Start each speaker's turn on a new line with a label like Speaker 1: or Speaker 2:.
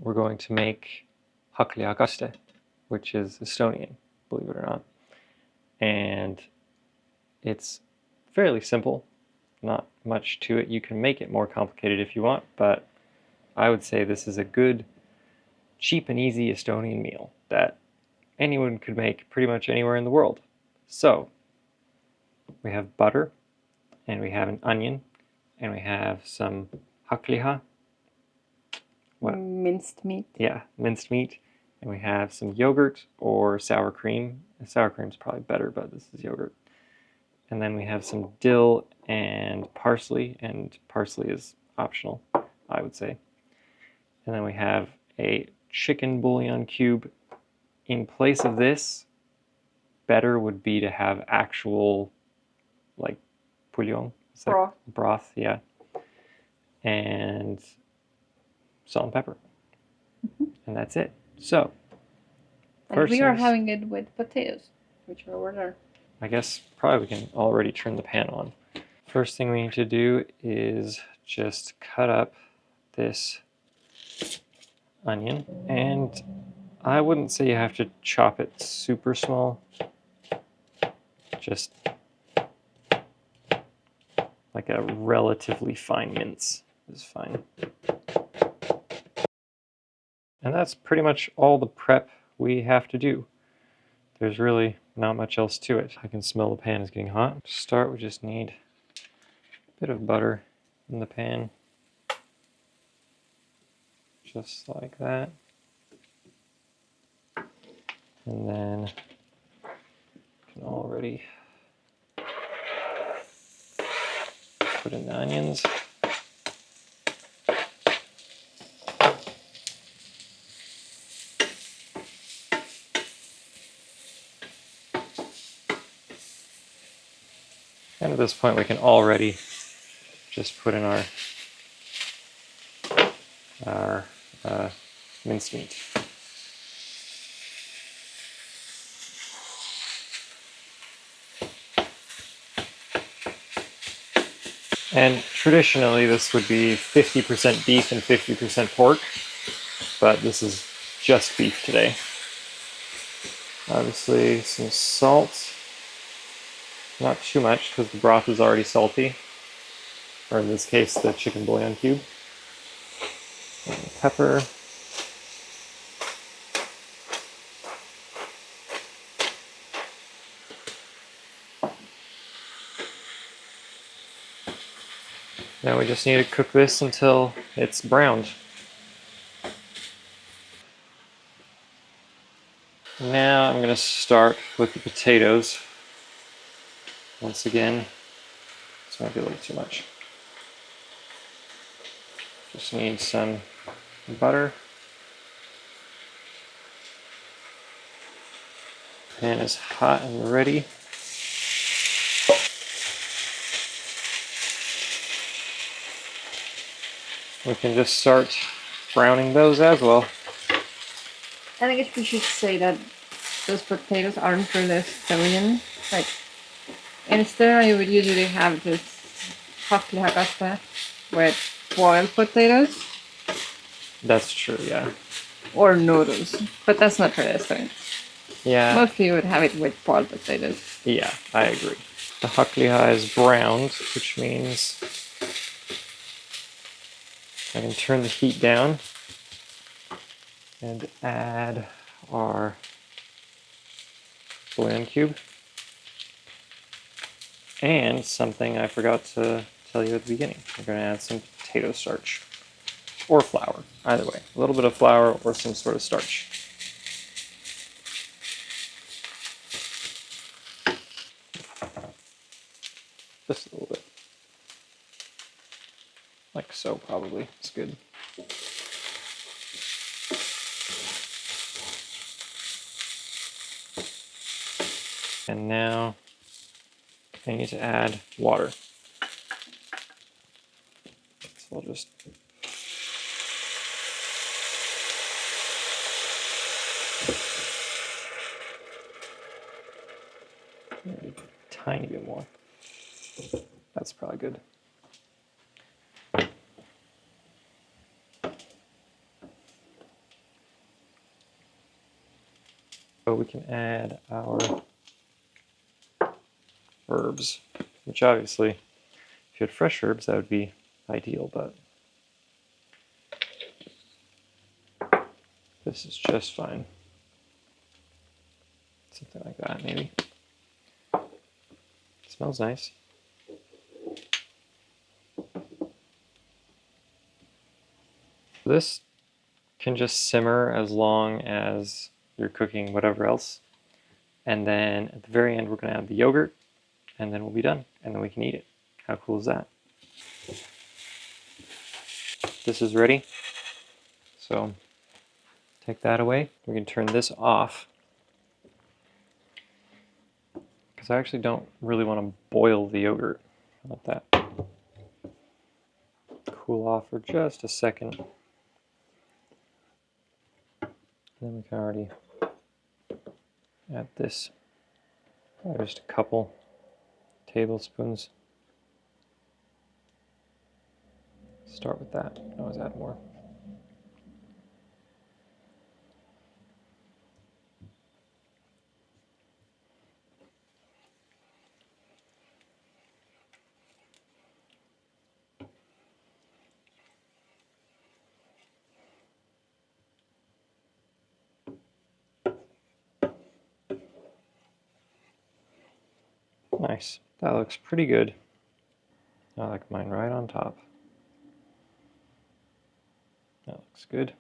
Speaker 1: we're going to make Hakklihakaste, which is Estonian, believe it or not. And it's fairly simple, not much to it. You can make it more complicated if you want, but I would say this is a good, cheap and easy Estonian meal that anyone could make pretty much anywhere in the world. So, we have butter, and we have an onion, and we have some hakkliha.
Speaker 2: What? Minced meat.
Speaker 1: Yeah, minced meat. And we have some yogurt or sour cream. Sour cream's probably better, but this is yogurt. And then we have some dill and parsley is optional, I would say. And then we have a chicken bouillon cube. In place of this, better would be to have actual, like, bouillon. Broth, yeah. And salt and pepper. And that's it. So,
Speaker 2: and we are having it with potatoes, which are over there.
Speaker 1: I guess probably we can already turn the pan on. First thing we need to do is just cut up this onion, and I wouldn't say you have to chop it super small, just like a relatively fine mince is fine. And that's pretty much all the prep we have to do. There's really not much else to it. I can smell the pan is getting hot. To start, we just need a bit of butter in the pan. Just like that. And then you can already put in the onions. And at this point we can already just put in our minced meat. And traditionally this would be 50% beef and 50% pork, but this is just beef today. Obviously some salt, not too much because the broth is already salty, or in this case the chicken bouillon cube. And pepper. Now we just need to cook this until it's browned. Now I'm going to start with the potatoes. Once again, this might be a little too much. Just need some butter. Pan is hot and ready. We can just start browning those as well.
Speaker 2: I think we should say that those potatoes aren't really Estonian. Like, in Estonia you would usually have this Hakklihakaste with boiled potatoes.
Speaker 1: That's true, yeah.
Speaker 2: Or noodles, but that's not really Estonian.
Speaker 1: Yeah.
Speaker 2: Mostly you would have it with boiled potatoes.
Speaker 1: Yeah, I agree. The hakkliha is browned, which means I can turn the heat down and add our bouillon cube. And something I forgot to tell you at the beginning, we're going to add some potato starch. Or flour, either way. A little bit of flour or some sort of starch. Just a little bit. Like so, probably. It's good. And now I need to add water. So I'll just maybe a tiny bit more. That's probably good. So we can add our herbs, which obviously, if you had fresh herbs, that would be ideal, but this is just fine. Something like that, maybe. It smells nice. This can just simmer as long as you're cooking whatever else. And then at the very end, we're going to add the yogurt, and then we'll be done. And then we can eat it. How cool is that? This is ready. So take that away. We can turn this off, because I actually don't really want to boil the yogurt. Let that cool off for just a second. And then we can already add this. Probably just a couple tablespoons. Start with that. Always add more. Nice. That looks pretty good. I like mine right on top. That looks good.